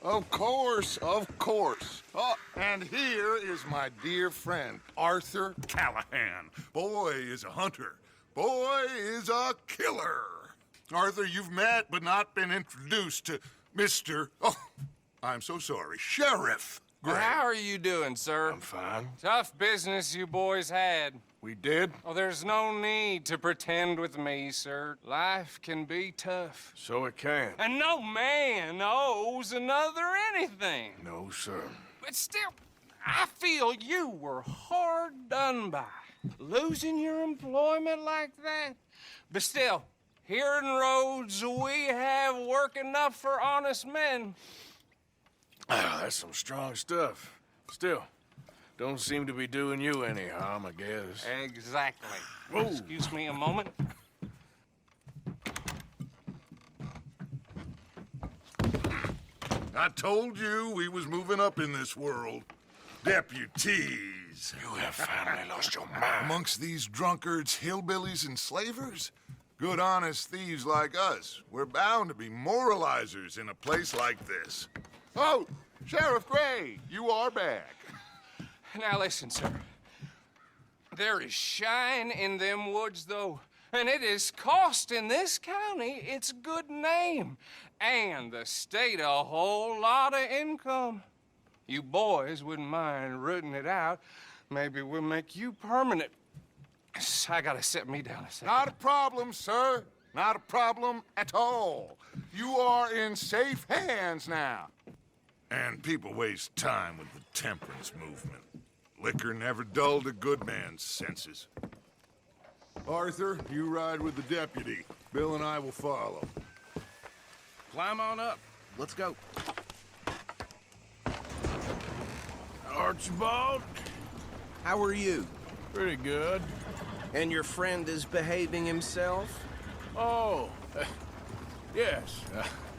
Of course, of course. Oh, and here is my dear friend, Arthur Callahan. Boy is a hunter. Boy is a killer. Arthur, you've met but not been introduced to Mr. Oh, I'm so sorry, Sheriff Gray. How are you doing, sir? I'm fine. Tough business you boys had. We did? Oh, there's no need to pretend with me, sir. Life can be tough. So it can. And no man owes another anything. No, sir. But still, I feel you were hard done by. Losing your employment like that. But still, here in Rhodes, we have work enough for honest men. Ah, that's some strong stuff. Still, don't seem to be doing you any harm, I guess. Exactly. Whoa. Excuse me a moment. I told you we was moving up in this world. Deputies. You have finally lost your mind. Amongst these drunkards, hillbillies, and slavers? Good, honest thieves like us. We're bound to be moralizers in a place like this. Oh, Sheriff Gray, you are back. Now listen, sir. There is shine in them woods, though, and it is costing this county its good name and the state a whole lot of income. You boys wouldn't mind rooting it out. Maybe we'll make you permanent. I gotta sit me down a second. Not a problem, sir. Not a problem at all. You are in safe hands now. And people waste time with the temperance movement. Liquor never dulled a good man's senses. Arthur, you ride with the deputy. Bill and I will follow. Climb on up. Let's go. Archibald? How are you? Pretty good. And your friend is behaving himself? Oh, yes.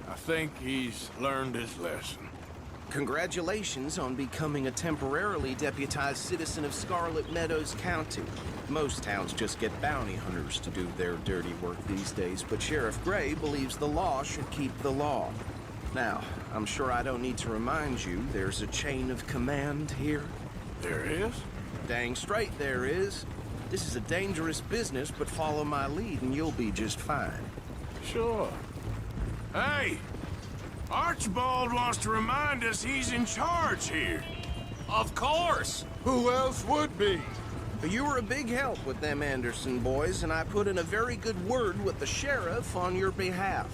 I think he's learned his lesson. Congratulations on becoming a temporarily deputized citizen of Scarlet Meadows County. Most towns just get bounty hunters to do their dirty work these days, but Sheriff Gray believes the law should keep the law. Now, I'm sure I don't need to remind you there's a chain of command here. There is? Dang straight there is. This is a dangerous business, but follow my lead and you'll be just fine. Sure. Hey! Archibald wants to remind us he's in charge here. Of course! Who else would be? You were a big help with them Anderson boys, and I put in a very good word with the sheriff on your behalf.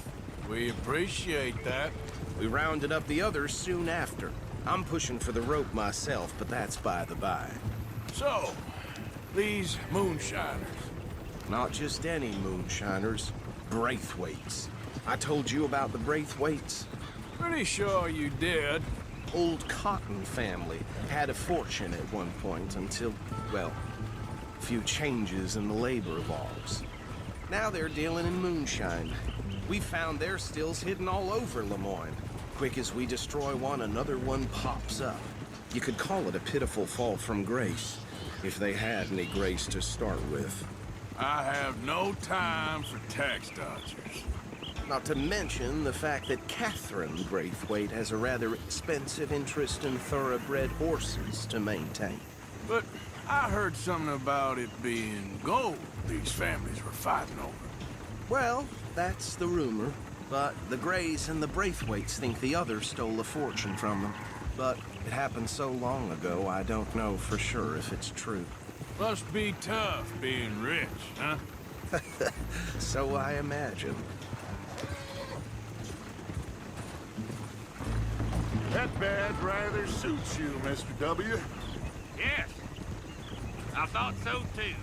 We appreciate that. We rounded up the others soon after. I'm pushing for the rope myself, but that's by the by. So, these moonshiners. Not just any moonshiners, Braithwaites. I told you about the Braithwaites. Pretty sure you did. Old Cotton family had a fortune at one point until, well, a few changes in the labor laws. Now they're dealing in moonshine. We found their stills hidden all over Lemoyne. Quick as we destroy one, another one pops up. You could call it a pitiful fall from grace, if they had any grace to start with. I have no time for tax dodgers. Not to mention the fact that Catherine Braithwaite has a rather expensive interest in thoroughbred horses to maintain. But I heard something about it being gold these families were fighting over. Well, that's the rumor. But the Grays and the Braithwaites think the others stole a fortune from them. But it happened so long ago, I don't know for sure if it's true. Must be tough being rich, huh? So I imagine. That badge rather suits you, Mr. W. Yes, I thought so too.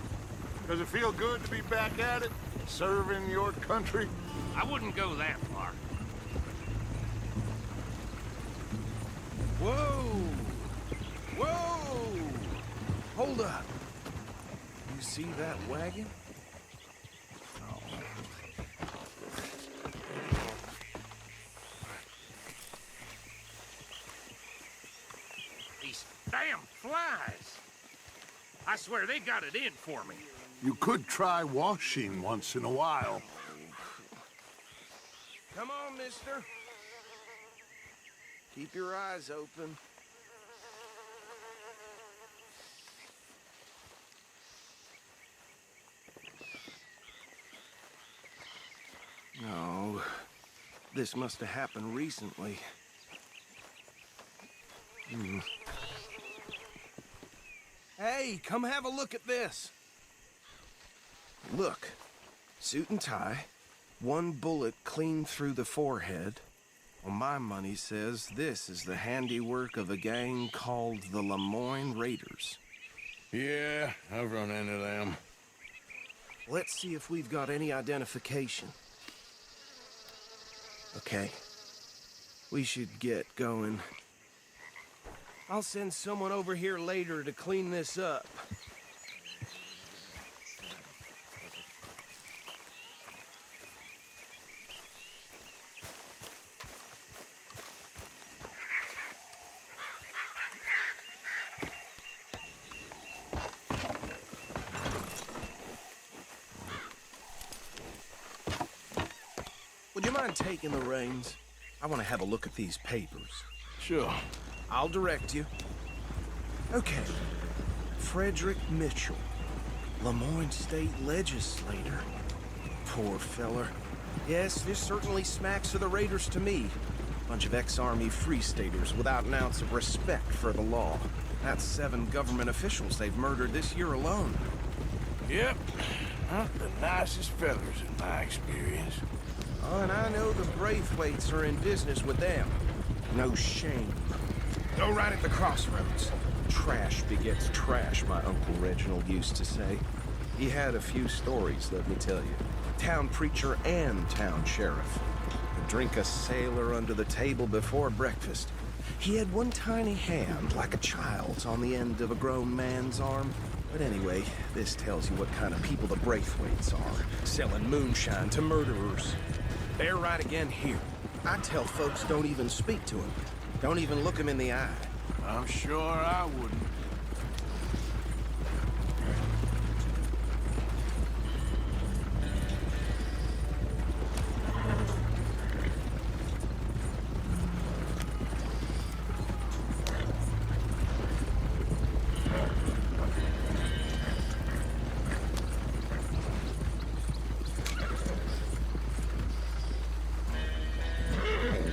Does it feel good to be back at it? Serving your country? I wouldn't go that far. Whoa! Whoa! Hold up. You see that wagon? These damn flies. I swear they got it in for me. You could try washing once in a while. Come on, mister. Keep your eyes open. No, this must have happened recently. Hey, come have a look at this. Look, suit and tie, one bullet clean through the forehead. Well, my money says this is the handiwork of a gang called the Lemoyne Raiders. Yeah, I've run into them. Let's see if we've got any identification. Okay. We should get going. I'll send someone over here later to clean this up. Would you mind taking the reins? I want to have a look at these papers. Sure. I'll direct you. Okay. Frederick Mitchell, Lemoyne State Legislator. Poor feller. Yes, this certainly smacks of the Raiders to me. Bunch of ex-Army Free Staters without an ounce of respect for the law. That's 7 government officials they've murdered this year alone. Yep. Not the nicest fellers in my experience. Oh, and I know the Braithwaites are in business with them. No shame. Go right at the crossroads. Trash begets trash, my Uncle Reginald used to say. He had a few stories, let me tell you. Town preacher and town sheriff. Could drink a sailor under the table before breakfast. He had one tiny hand, like a child's, on the end of a grown man's arm. But anyway, this tells you what kind of people the Braithwaites are. Selling moonshine to murderers. They're right again here. I tell folks don't even speak to him. Don't even look him in the eye. I'm sure I wouldn't.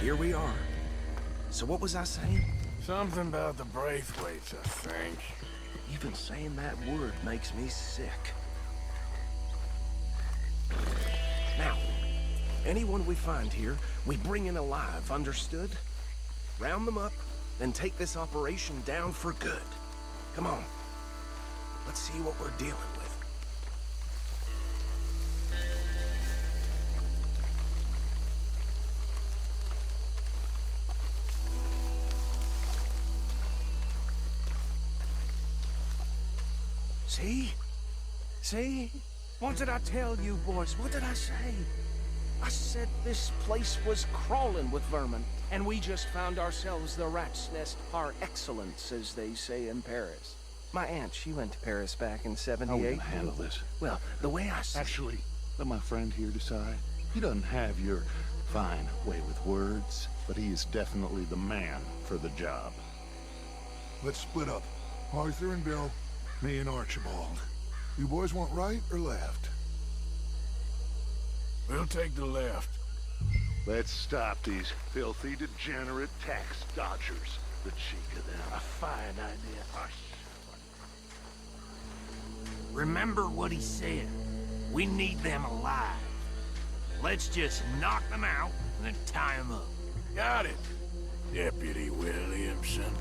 Here we are. So what was I saying? Something about the Braithwaites, I think. Even saying that word makes me sick. Now, anyone we find here, we bring in alive, understood? Round them up, then take this operation down for good. Come on. Let's see what we're dealing with. See? See? What did I tell you, boys? What did I say? I said this place was crawling with vermin, and we just found ourselves the rat's nest par excellence, as they say in Paris. My aunt, she went to Paris back in How are we '78. gonna handle this? Well, the way I see Actually, let my friend here decide. He doesn't have your fine way with words, but he is definitely the man for the job. Let's split up. Arthur and Bill, me and Archibald. You boys want right or left? We'll take the left. Let's stop these filthy, degenerate tax dodgers. The cheek of them. A fine idea. Hush. Remember what he said. We need them alive. Let's just knock them out and then tie them up. Got it, Deputy Williamson.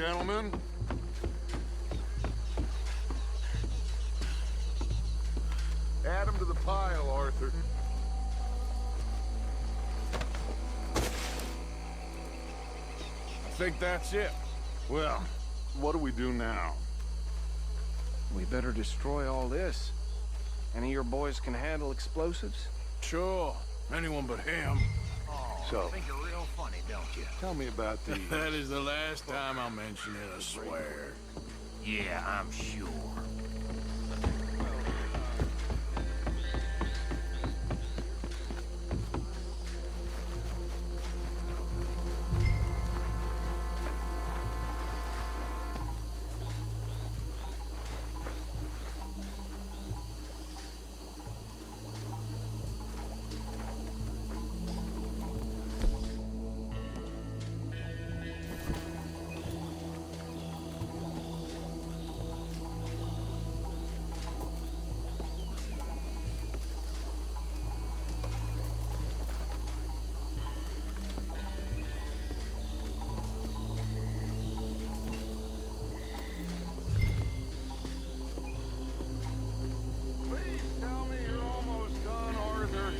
gentlemen. Add 'em to the pile, Arthur. I think that's it. Well, what do we do now? We better destroy all this. Any of your boys can handle explosives? Sure. Anyone but him. So, Think you're real funny, don't you? tell me about the... That is the last time I'll mention it, I swear. Yeah, I'm sure. Please tell me you're almost done, Arthur.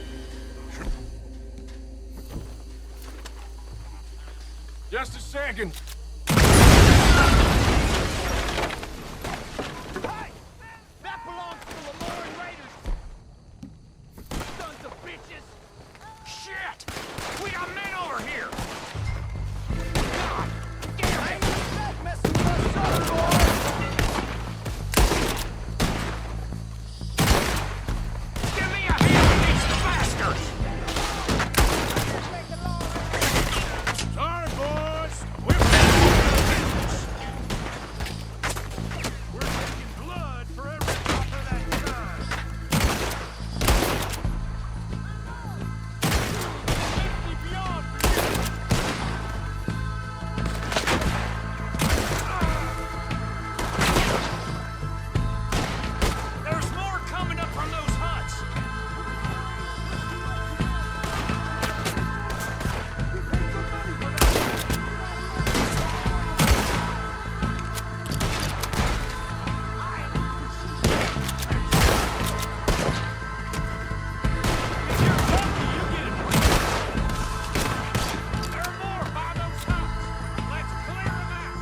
Just a second. Hey! That belongs to the Lamorne Raiders! Sons of bitches! Shit! We got men over here! God damn it! Stop messing with us up, boy! Give me a hand with these bastards! Sorry, boys. We're taking blood for every drop of that time. Beyond for you. There's more coming up from those huts. If you're lucky, you get it. There are more by those huts. Let's clear them out.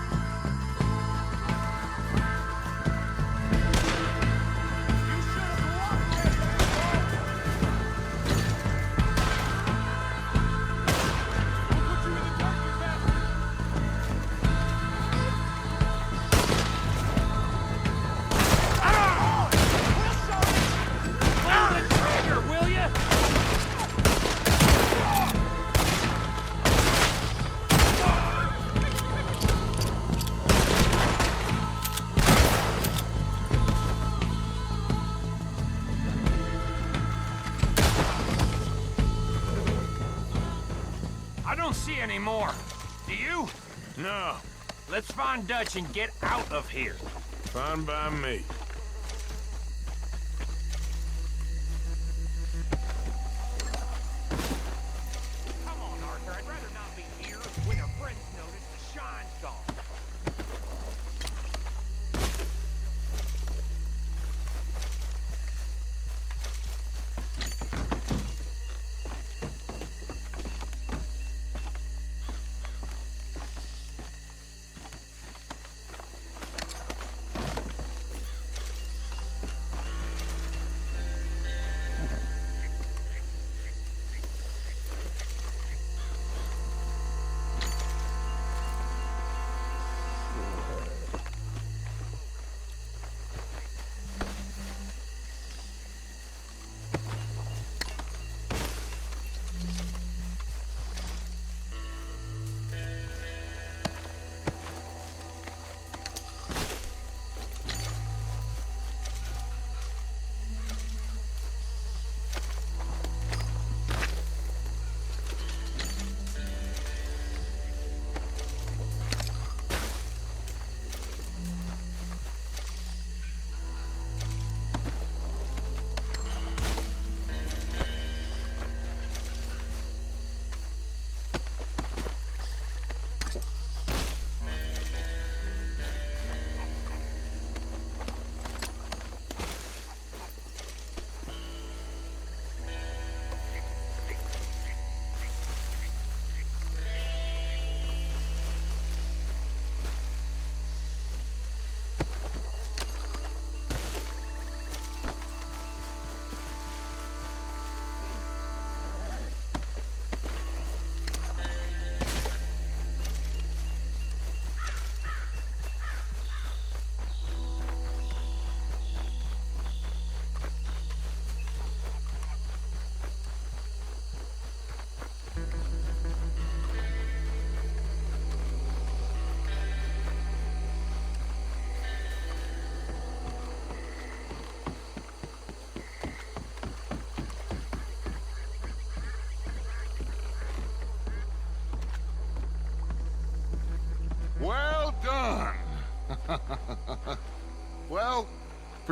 You should have walked that We'll put you in the dark, you bastard. Pull the trigger, will ya? I don't see any more. Do you? No. Let's find Dutch and get out of here. Fine by me. Come on, Arthur. I'd rather not be here when our friends notice the shine's gone.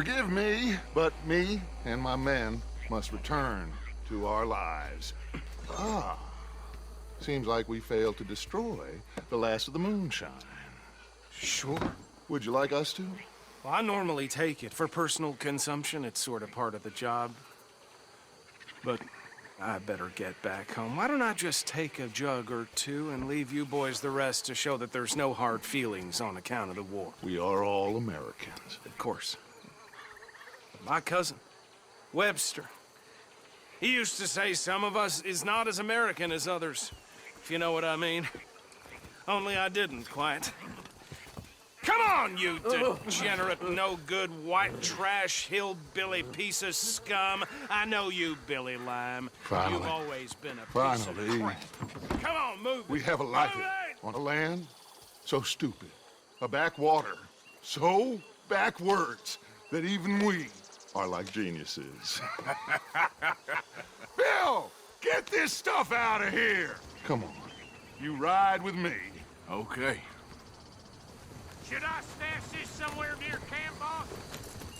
Forgive me, but me and my men must return to our lives. Ah. Seems like we failed to destroy the last of the moonshine. Sure. Would you like us to? Well, I normally take it. For personal consumption, it's sort of part of the job. But I better get back home. Why don't I just take a jug or two and leave you boys the rest to show that there's no hard feelings on account of the war? We are all Americans. Of course. My cousin, Webster, he used to say some of us is not as American as others, if you know what I mean. Only I didn't quite. Come on, you degenerate, no-good, white trash, hillbilly piece of scum. I know you, Billy Lime. Finally. You've always been a piece Finally. of crap. Come on, move We it. have a life Move it! on a land so stupid, a backwater so backwards that even we are like geniuses. Bill, get this stuff out of here. Come on, you ride with me. Okay. Should I stash this somewhere near camp, boss?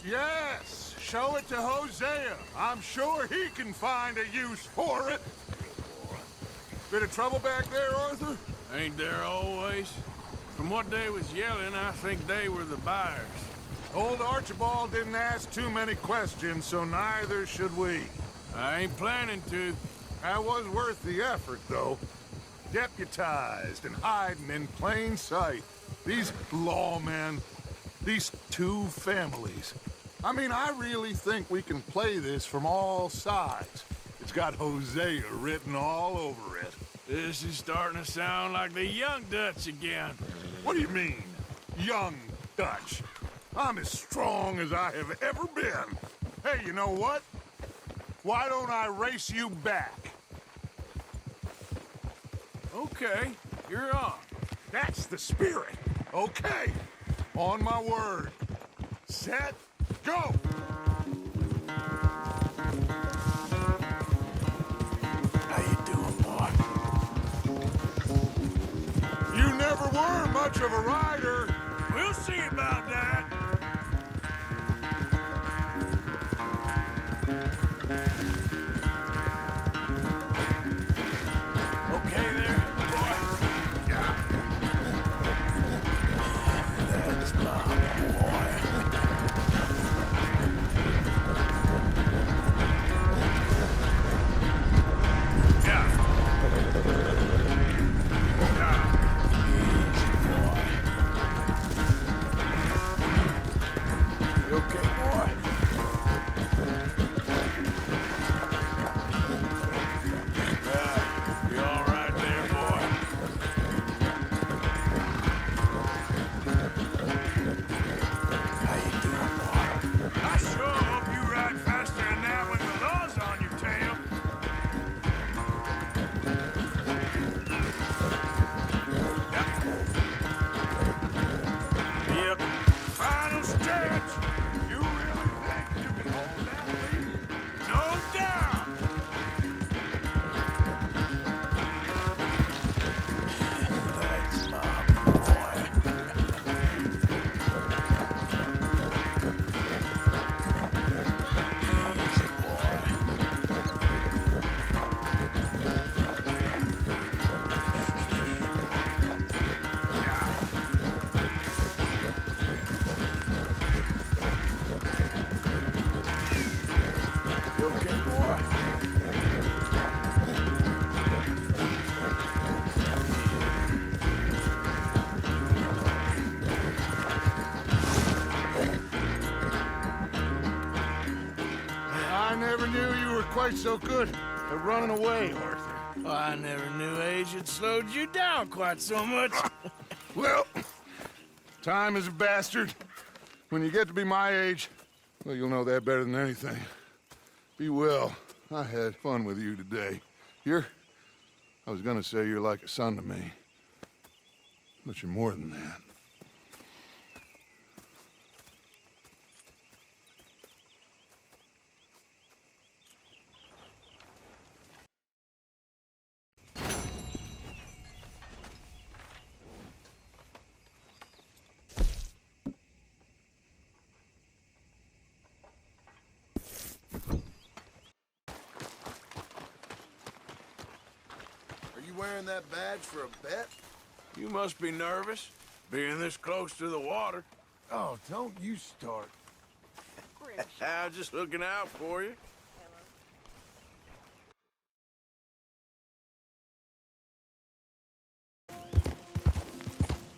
Yes, show it to Hosea. I'm sure he can find a use for it. Bit of trouble back there, Arthur? Ain't there always? From what they was yelling, I think they were the buyers. Old Archibald didn't ask too many questions, so neither should we. I ain't planning to. That was worth the effort, though. Deputized and hiding in plain sight. These lawmen, these two families. I mean, I really think we can play this from all sides. It's got Hosea written all over it. This is starting to sound like the Young Dutch again. What do you mean, young Dutch? I'm as strong as I have ever been. Hey, you know what? Why don't I race you back? Okay, you're on. That's the spirit. Okay, on my word. Set, go! How you doing, boy? You never were much of a rider. We'll see about that. Okay there, boy. That's my boy. You okay, boy? You all right there, boy? How you doing, boy? I sure hope you ride faster than that when the law's on your tail. Yep. Final stretch. You really think you can hold that lead? No doubt. That's my boy. Easy, boy. You okay, boy? I never knew you were quite so good at running away, Arthur. Well, I never knew age had slowed you down quite so much. Well, time is a bastard. When you get to be my age, well, you'll know that better than anything. Be well. I had fun with you today. I was gonna say you're like a son to me. But you're more than that. wearing that badge for a bet? You must be nervous, being this close to the water. Oh, don't you start. I was just looking out for you.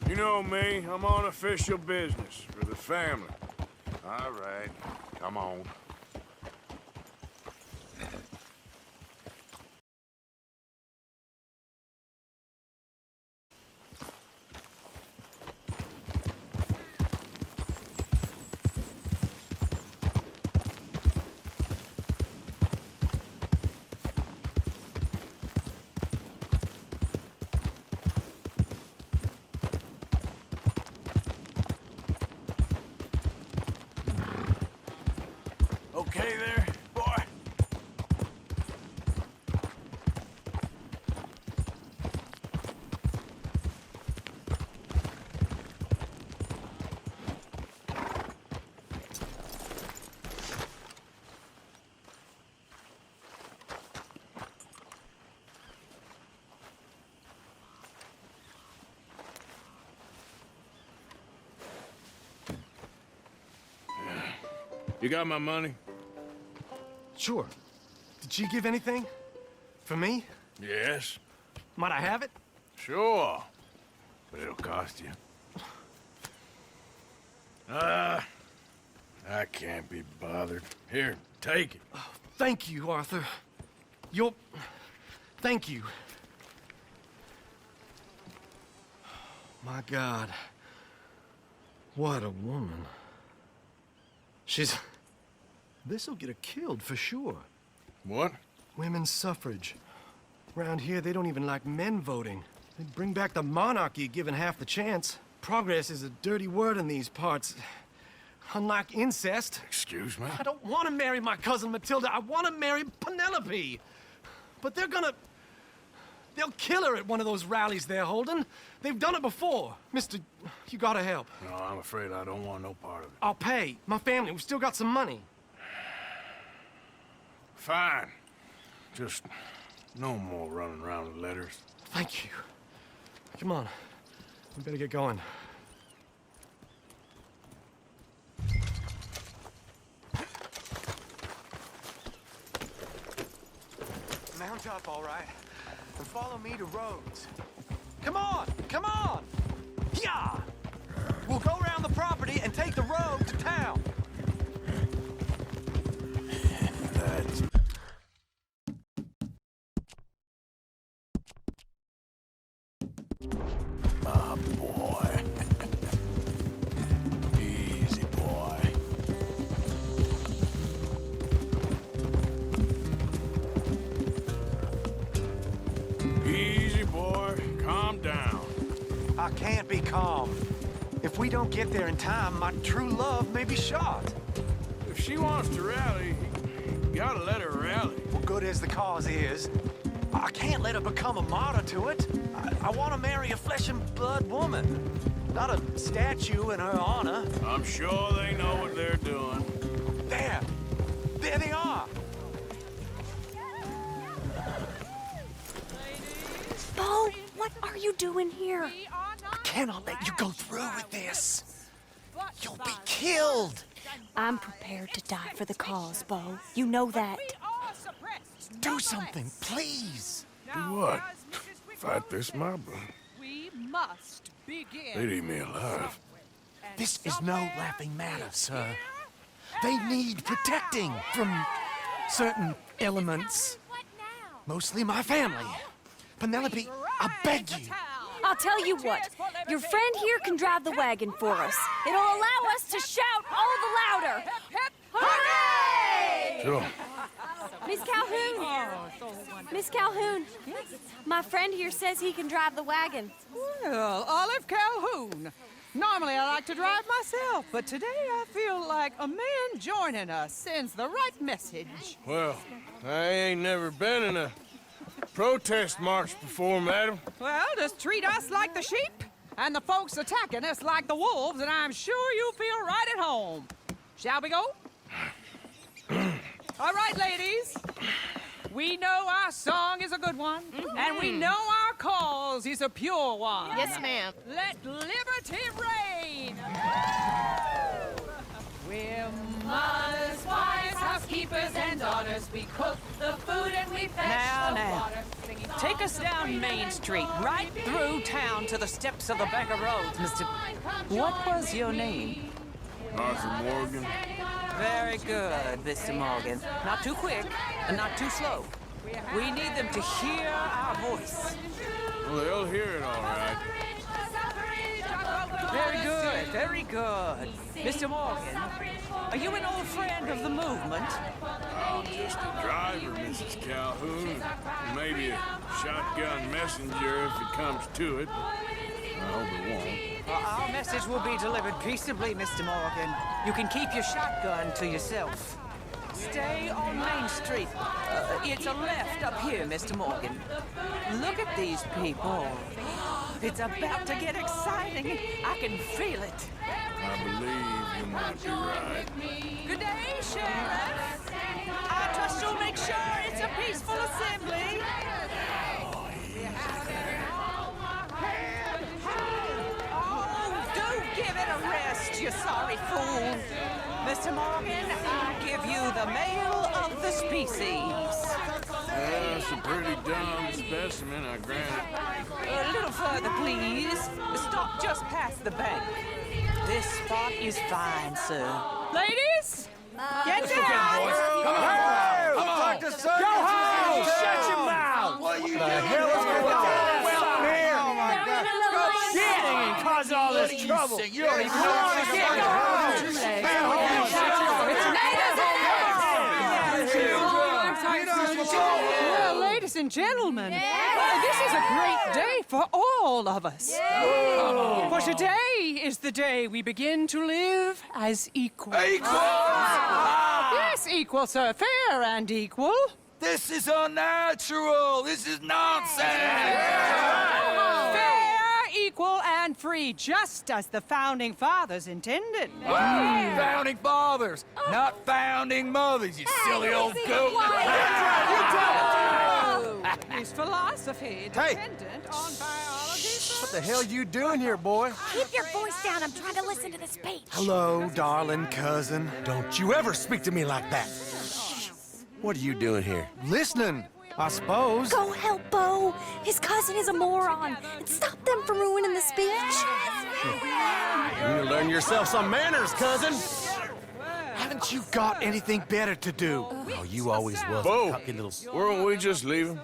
You know me, I'm on official business for the family. All right, come on. Okay there, boy? You got my money? Sure. Did she give anything? For me? Yes. Might I have it? Sure. But it'll cost you. I can't be bothered. Here, take it. Thank you, Arthur. You'll... Thank you. My God. What a woman. She's... This'll get her killed for sure. What? Women's suffrage. Around here, they don't even like men voting. They'd bring back the monarchy given half the chance. Progress is a dirty word in these parts. Unlike incest. Excuse me? I don't want to marry my cousin Matilda. I want to marry Penelope. But they're gonna... They'll kill her at one of those rallies they're holding. They've done it before. Mister, you gotta help. No, I'm afraid I don't want no part of it. I'll pay. My family, we've still got some money. Fine. Just no more running around with letters. Thank you. Come on. We better get going. Mount up, all right, and follow me to Rhodes. Come on! Come on! Yeah! We'll go around the property and take the road to town. That's... My boy. Easy, boy. Easy, boy. Calm down. I can't be calm. If we don't get there in time, my true love may be shot. If she wants to rally, you gotta let her rally. Well, good as the cause is, I can't let her become a martyr to it. I want to marry a flesh and blood woman, not a statue in her honor. I'm sure they know what they're doing. There! There they are! Bo, what are you doing here? I cannot let you go through with this. You'll be killed. I'm prepared to die for the cause, Bo. You know that. Do something, please. Do what? Fight this mob? We must begin. They'd eat me alive. This is no laughing matter, sir. They need protecting from certain elements. Mostly my family. Penelope, I beg you. I'll tell you what. Your friend here can drive the wagon for us. It'll allow us to shout all the louder. Hooray! Sure. Miss Calhoun. Miss Calhoun. My friend here says he can drive the wagon. Well, Olive Calhoun. Normally I like to drive myself, but today I feel like a man joining us sends the right message. Well, I ain't never been in a protest march before, madam. Well, just treat us like the sheep, and the folks attacking us like the wolves, and I'm sure you feel right at home. Shall we go? All right, ladies. We know our song is a good one, and we know our cause is a pure one. Yes, ma'am. Let liberty reign. We're mothers, wives, housekeepers, and daughters. We cook the food and we fetch the water. Take us down Main Street, right through town to the steps of the Becker Roads, Mr. What was your name? Arthur Morgan. Very good, Mr. Morgan. Not too quick and not too slow. We need them to hear our voice. Well, they'll hear it all right. Very good, very good. Mr. Morgan, are you an old friend of the movement? I'm just a driver, Mrs. Calhoun. Maybe a shotgun messenger if it comes to it. I hope it won't. Our message will be delivered peaceably, Mr. Morgan. You can keep your shotgun to yourself. Stay on Main Street. It's a left up here, Mr. Morgan. Look at these people. It's about to get exciting. I can feel it. I believe you might be right. Good day, Sheriff. I trust you'll make sure it's a peaceful assembly. Oh, do give it a rest, you sorry fool. Mr. Morgan, I give you the male of the species. That's a pretty dumb specimen, I grant it. A little further, please. Stop just past the bank. This spot is fine, sir. Ladies, get down! Come on! Go home! Shut your mouth! What are you doing? The hell is going on here? Oh my God! Shit! And cause all this trouble. You don't even know what's going Well, ladies and gentlemen, this is a great day for all of us. For today is the day we begin to live as equals. Yes, equal, sir. Fair and equal. This is unnatural. This is nonsense. Fair, equal, and free, just as the Founding Fathers intended. Founding fathers, not founding mothers, you silly old goat. Is philosophy dependent on biology? What the hell you doing here, boy? Keep your voice down. I'm trying to listen to the speech. Hello, darling cousin. Don't you ever speak to me like that. What are you doing here? Listening, I suppose. Go help Bo. His cousin is a moron. And stop them from ruining the speech. You need to learn yourself some manners, cousin. Haven't you got anything better to do? Oh, you always was Bo, a cocky little... weren't we just leaving?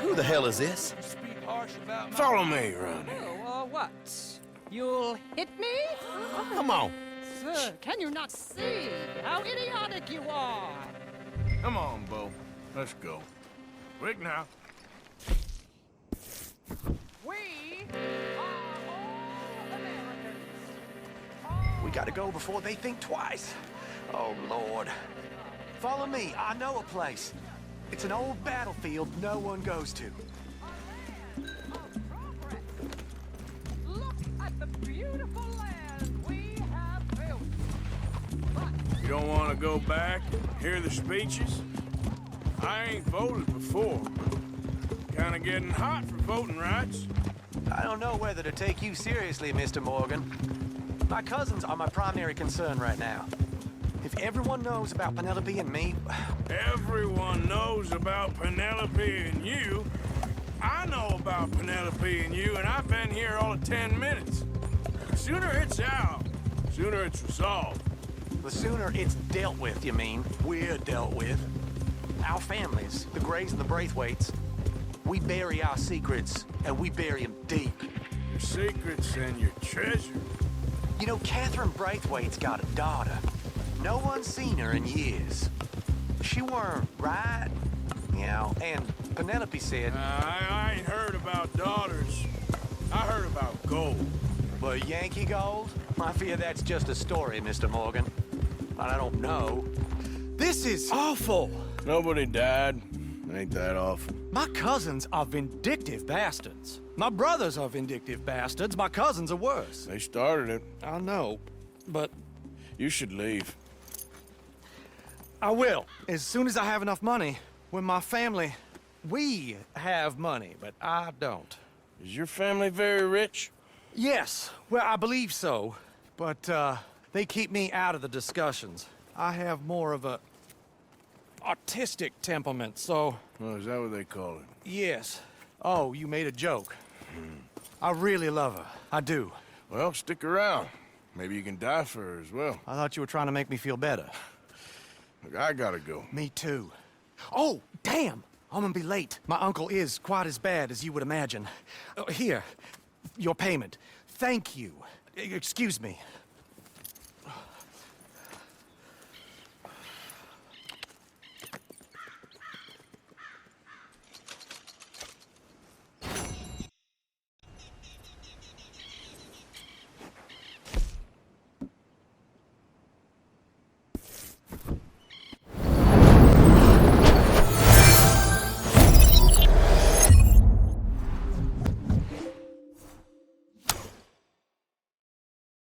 Who the hell is this? Follow me around here. What? You'll hit me? Come on. Sir, can you not see how idiotic you are? Come on, Bo. Let's go. Quick now. We are all Americans. We gotta go before they think twice. Oh, Lord. Follow me. I know a place. It's an old battlefield no one goes to. Look at the beautiful land we have built. You don't want to go back, hear the speeches? I ain't voted before. Kind of getting hot for voting rights. I don't know whether to take you seriously, Mr. Morgan. My cousins are my primary concern right now. If everyone knows about Penelope and me... Everyone knows about Penelope and you. I know about Penelope and you, and I've been here all of 10 minutes. The sooner it's out, sooner it's resolved. The sooner it's dealt with, you mean? We're dealt with. Our families, the Grays and the Braithwaites, we bury our secrets, and we bury them deep. Your secrets and your treasure. You know, Catherine Braithwaite's got a daughter. No one's seen her in years. She weren't right, you know, and Penelope said... I ain't heard about daughters. I heard about gold. But Yankee gold? I fear that's just a story, Mr. Morgan. I don't know. This is awful. Nobody died. Ain't that awful. My cousins are vindictive bastards. My brothers are vindictive bastards. My cousins are worse. They started it. I know, but... You should leave. I will, as soon as I have enough money. When my family We have money, but I don't. Is your family very rich? Yes, well, I believe so. But, they keep me out of the discussions. I have more of a artistic temperament, so... Oh, is that what they call it? Yes. Oh, you made a joke. I really love her. I do. Well, stick around. Maybe you can die for her as well. I thought you were trying to make me feel better. Look, I gotta go. Me too. Oh, damn! I'm gonna be late. My uncle is quite as bad as you would imagine. Here, your payment. Thank you. Excuse me.